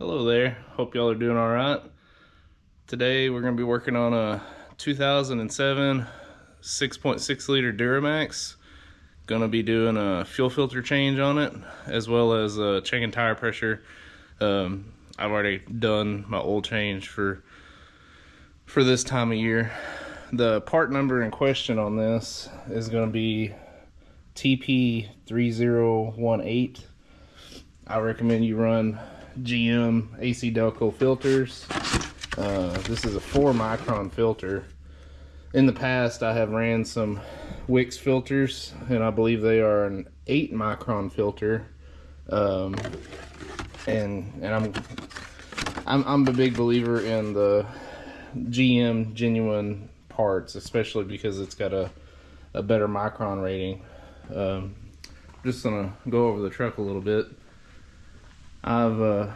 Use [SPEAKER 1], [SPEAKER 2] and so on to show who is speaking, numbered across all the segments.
[SPEAKER 1] Hello there, hope y'all are doing all right. Today we're going to be working on a 2007 6.6 liter Duramax. Going to be doing a fuel filter change on it, as well as checking tire pressure. I've already done my oil change for this time of year. The part number in question on this is going to be TP3018. I recommend you run GM AC Delco filters. This is a 4-micron filter. In the past, I have ran some Wix filters, and I believe they are an 8-micron filter. And I'm a big believer in the GM genuine parts, especially because it's got a better micron rating. Just gonna go over the truck a little bit. I've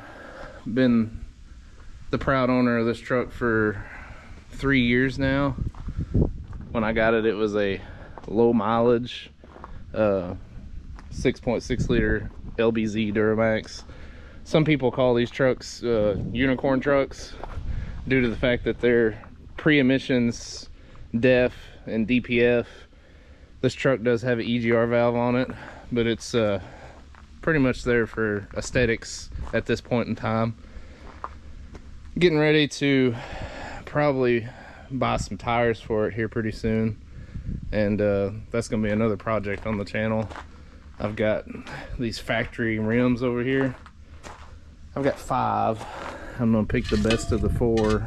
[SPEAKER 1] been the proud owner of this truck for 3 years now. When I got it, it was a low mileage 6.6 liter LBZ Duramax. Some people call these trucks unicorn trucks due to the fact that they're pre-emissions DEF and DPF. This truck does have an EGR valve on it, but it's pretty much there for aesthetics at this point in time. Getting ready to probably buy some tires for it here pretty soon, and that's gonna be another project on the channel. I've got these factory rims over here. I've got 5. I'm gonna pick the best of the 4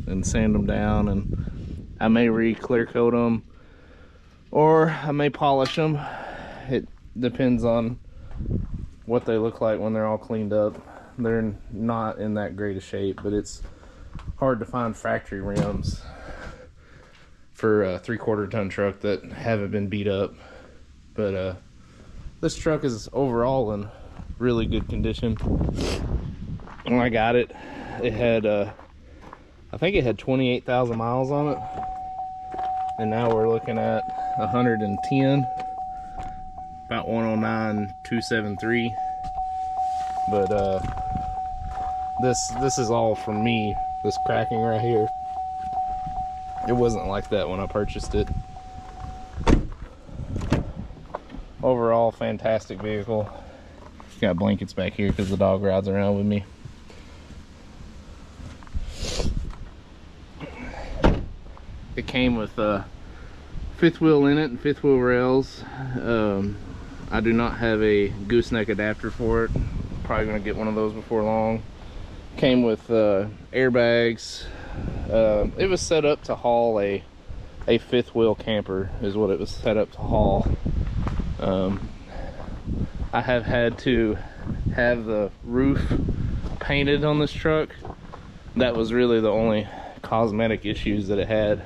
[SPEAKER 1] and sand them down, and I may re-clear coat them or I may polish them. It depends on what they look like when they're all cleaned up. They're not in that great a shape, but it's hard to find factory rims for a 3/4 ton truck that haven't been beat up. But this truck is overall in really good condition. When I got it, it had I think it had 28,000 miles on it, and now we're looking at 110, about 109,273. But this is all from me, this cracking right here. It wasn't like that when I purchased it. Overall, fantastic vehicle. Got blankets back here because the dog rides around with me. It came with a 5th wheel in it and 5th wheel rails. I do not have a gooseneck adapter for it. Probably gonna get one of those before long. Came with airbags. It was set up to haul a 5th wheel camper is what it was set up to haul. I have had to have the roof painted on this truck. That was really the only cosmetic issues that it had.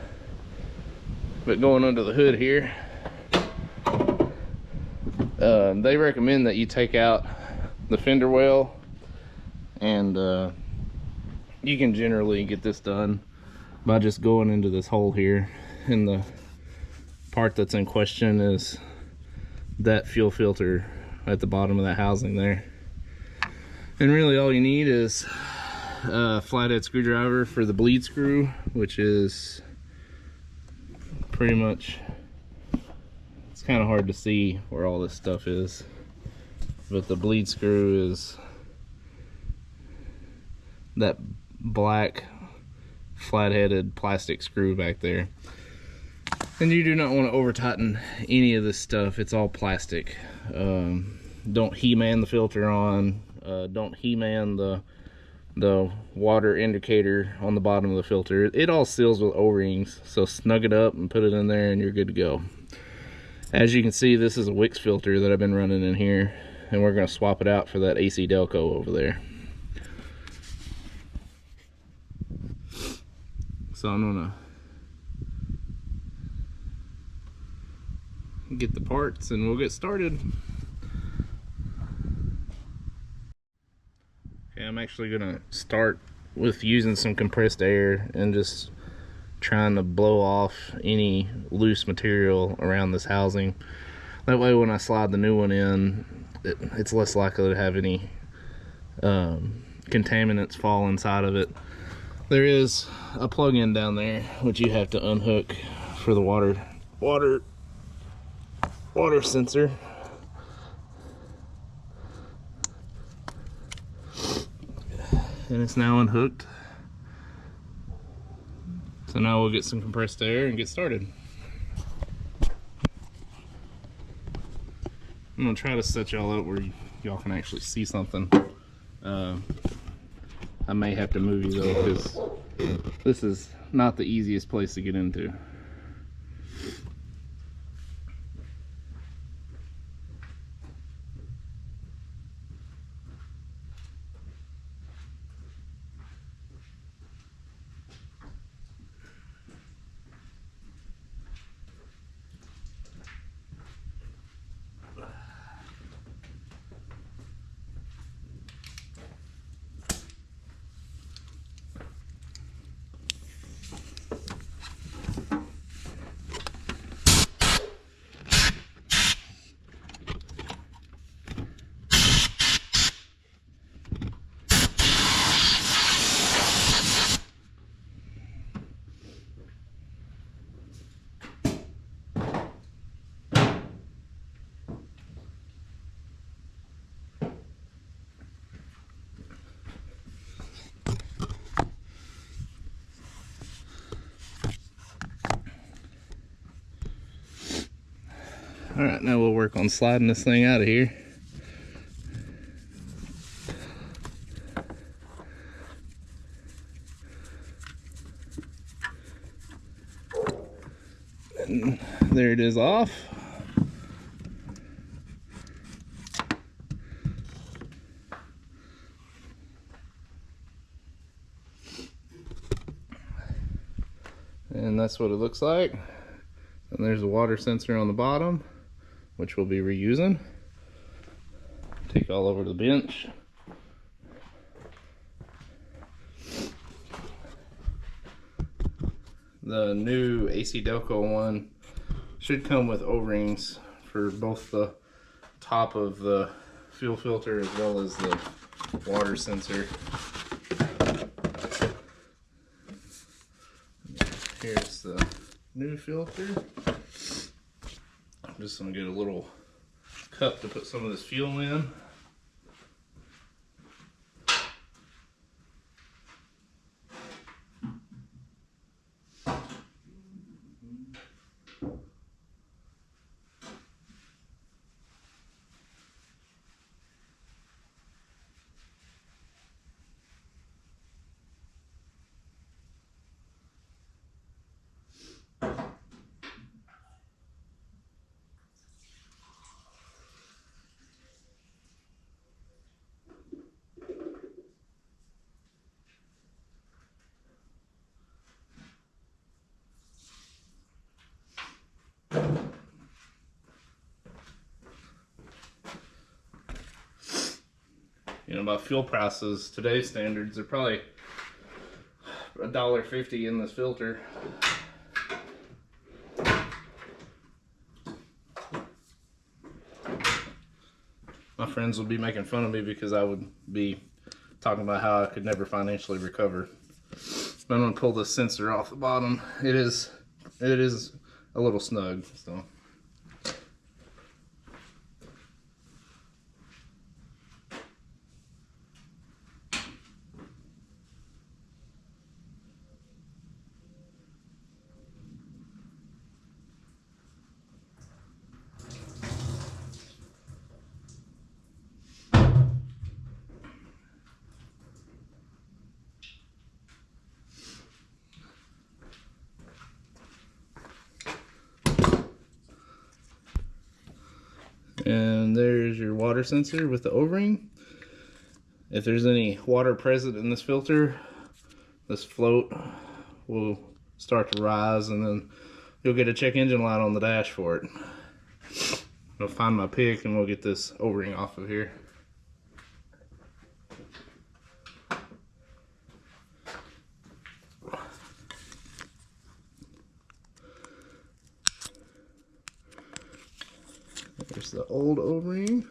[SPEAKER 1] But going under the hood here, they recommend that you take out the fender well, and you can generally get this done by just going into this hole here. And the part that's in question is that fuel filter at the bottom of that housing there. And really all you need is a flathead screwdriver for the bleed screw, which is pretty much, it's kind of hard to see where all this stuff is, but the bleed screw is that black flat-headed plastic screw back there. And you do not want to over tighten any of this stuff. It's all plastic. Don't He-Man the filter on. Don't He-Man the water indicator on the bottom of the filter. It all seals with O-rings, so snug it up and put it in there and you're good to go. As you can see, this is a Wix filter that I've been running in here, and we're going to swap it out for that AC Delco over there. So I'm going to get the parts and we'll get started. Okay, I'm actually gonna start with using some compressed air and just trying to blow off any loose material around this housing. That way when I slide the new one in, it's less likely to have any contaminants fall inside of it. There is a plug-in down there which you have to unhook for the water sensor. And it's now unhooked. So now we'll get some compressed air and get started. I'm gonna try to set y'all up where y'all can actually see something. I may have to move you though, because this is not the easiest place to get into. All right, now we'll work on sliding this thing out of here. And there it is off. And that's what it looks like. And there's a water sensor on the bottom, which we'll be reusing. Take all over the bench. The new AC Delco one should come with O-rings for both the top of the fuel filter as well as the water sensor. Here's the new filter. I'm just gonna get a little cup to put some of this fuel in. You know, about fuel prices, today's standards, they're probably $1.50 in this filter. My friends would be making fun of me because I would be talking about how I could never financially recover. But I'm gonna pull the sensor off the bottom. It is a little snug, so. And there's your water sensor with the O-ring. If there's any water present in this filter, this float will start to rise, and then you'll get a check engine light on the dash for it. I'll find my pick and we'll get this O-ring off of here. There's the old O-ring.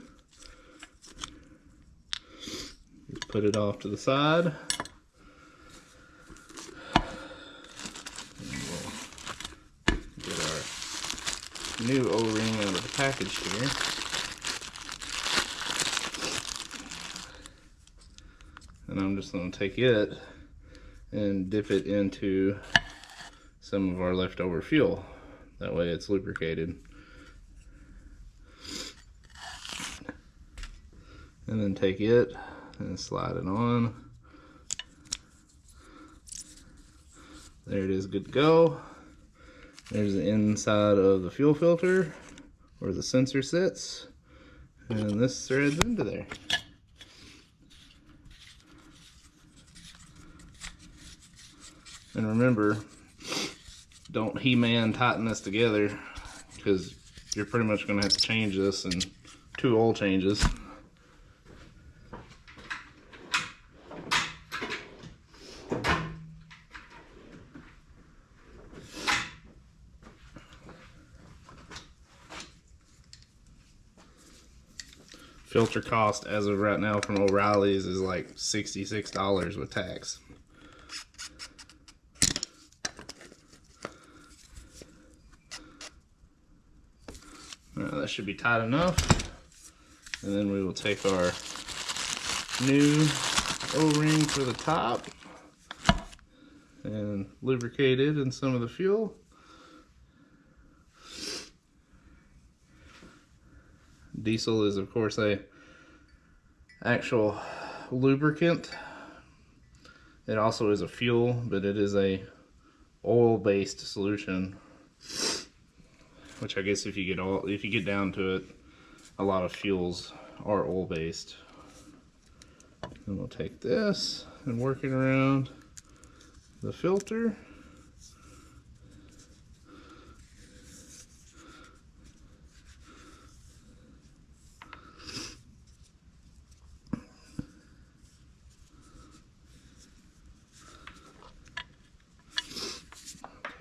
[SPEAKER 1] put it off to the side. And we'll get our new O-ring out of the package here. And I'm just going to take it and dip it into some of our leftover fuel. That way it's lubricated. And then take it and slide it on. There it is, good to go. There's the inside of the fuel filter where the sensor sits. And this threads into there. And remember, don't He-Man tighten this together, because you're pretty much going to have to change this in 2 oil changes. Filter cost as of right now from O'Reilly's is like $66 with tax. Alright, that should be tight enough. And then we will take our new O-ring for the top and lubricate it in some of the fuel. Diesel is of course a actual lubricant. It also is a fuel, but it is a oil-based solution. Which I guess if you get down to it, a lot of fuels are oil-based. And we'll take this and work it around the filter.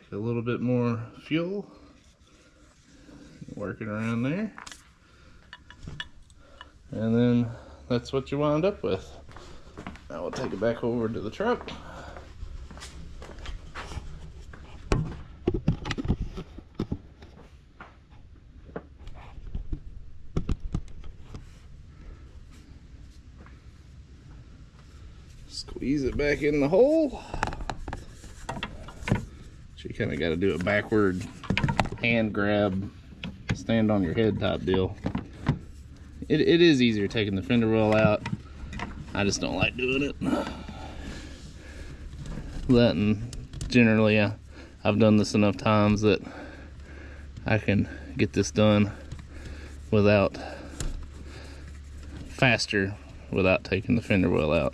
[SPEAKER 1] Take a little bit more fuel. Work it around there, and then that's what you wound up with. Now we'll take it back over to the truck. Squeeze it back in the hole. So you kind of got to do it backward, hand grab, stand on your head type deal. It is easier taking the fender well out. I just don't like doing it. That, and generally I've done this enough times that I can get this done faster without taking the fender well out.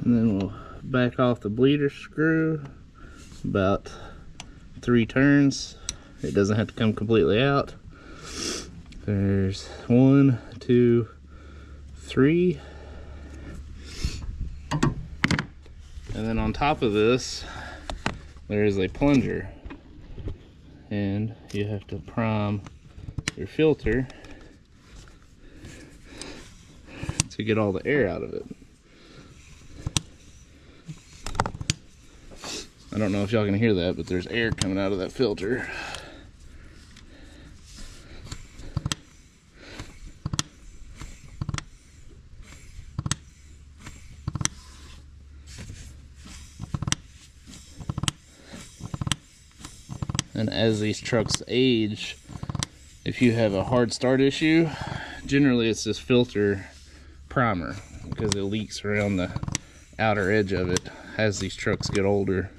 [SPEAKER 1] And then we'll back off the bleeder screw about 3 turns. It doesn't have to come completely out. There's 1, 2, 3. And then on top of this, there is a plunger. And you have to prime your filter to get all the air out of it. I don't know if y'all can hear that, but there's air coming out of that filter. And as these trucks age, if you have a hard start issue, generally it's this filter primer, because it leaks around the outer edge of it as these trucks get older.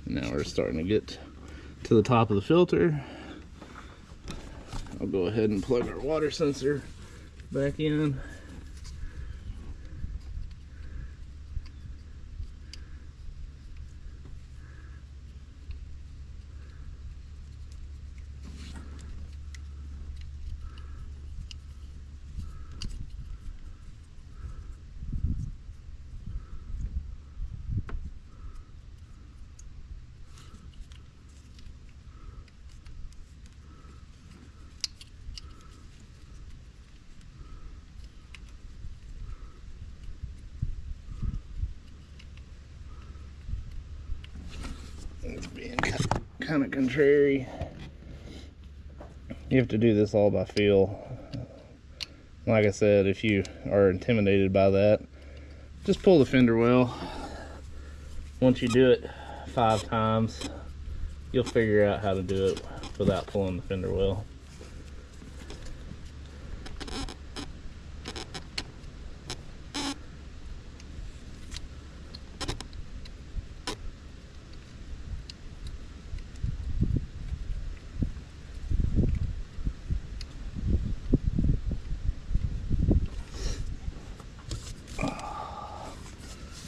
[SPEAKER 1] Now we're starting to get to the top of the filter. I'll go ahead and plug our water sensor back in. It's being kind of contrary. You have to do this all by feel. Like I said, if you are intimidated by that, just pull the fender well. Once you do it 5 times, you'll figure out how to do it without pulling the fender well.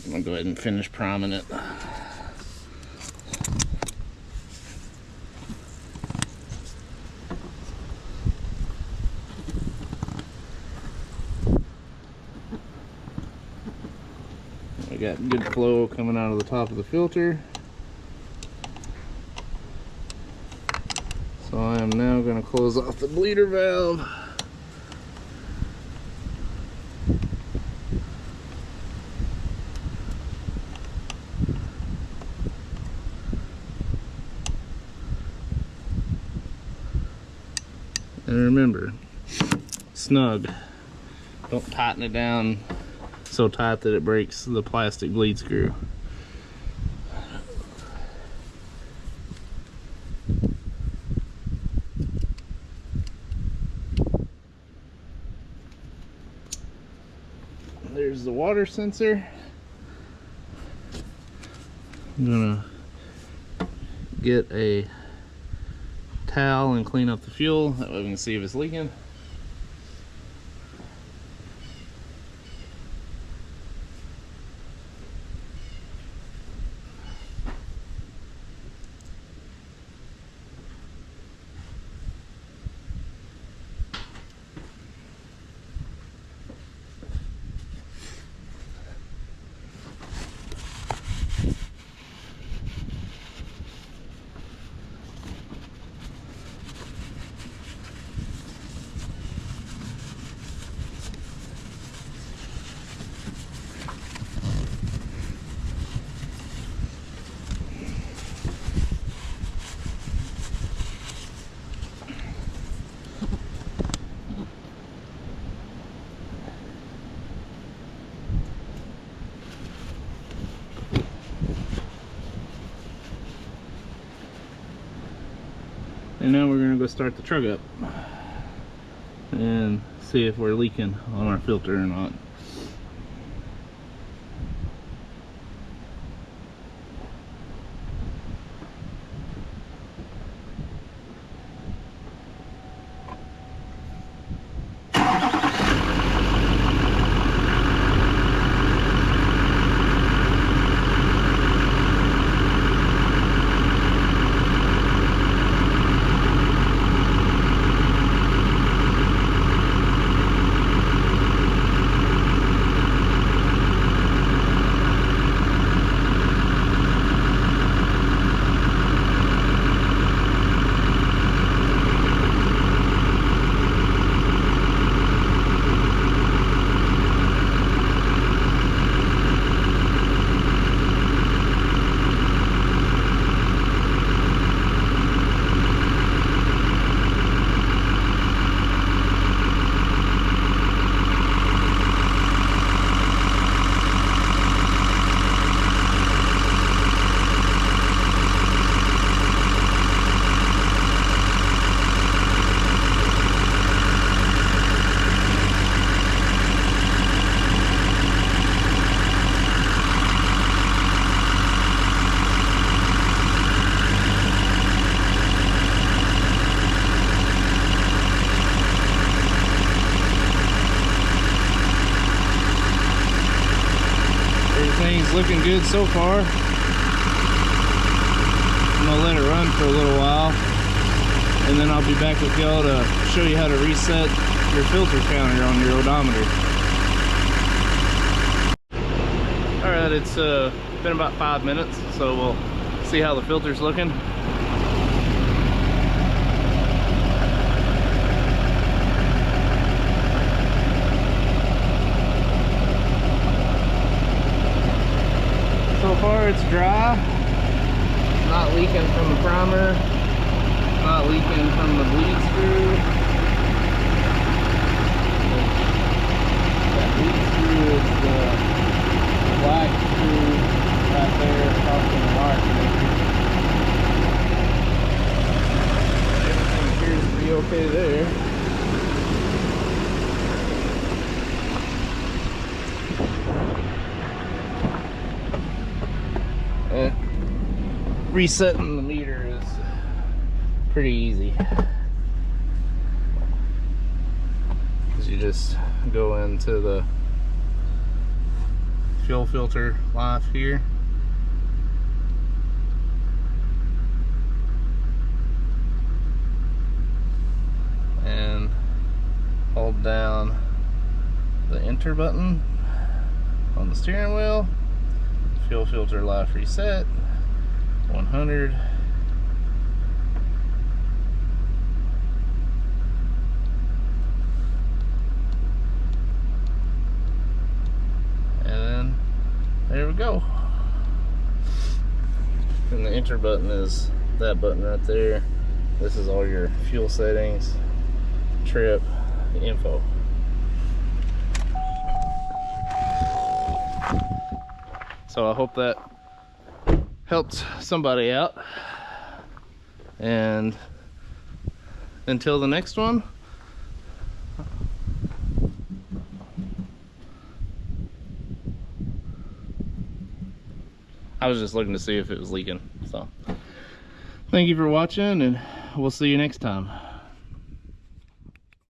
[SPEAKER 1] I'm gonna go ahead and finish priming it. We got good flow coming out of the top of the filter. So I am now going to close off the bleeder valve. And remember, snug. Don't tighten it down so tight that it breaks the plastic bleed screw. There's the water sensor. I'm gonna get a towel and clean up the fuel. That way we can see if it's leaking. And now we're gonna go start the truck up and see if we're leaking on our filter or not. good so far. I'm gonna let it run for a little while, and then I'll be back with y'all to show you how to reset your filter counter on your odometer. All right, it's been about 5 minutes, so we'll see how the filter's looking. So far it's dry, not leaking from the primer, not leaking from the bleed screw. That bleed screw is the black screw right there across from the wire connector. Everything appears to be okay there. Resetting the meter is pretty easy, because you just go into the fuel filter life here, and hold down the enter button on the steering wheel. Fuel filter life reset 100. And then there we go. And the enter button is that button right there. This is all your fuel settings, trip, info. So I hope that helped somebody out, and until the next one, I was just looking to see if it was leaking. So thank you for watching, and we'll see you next time.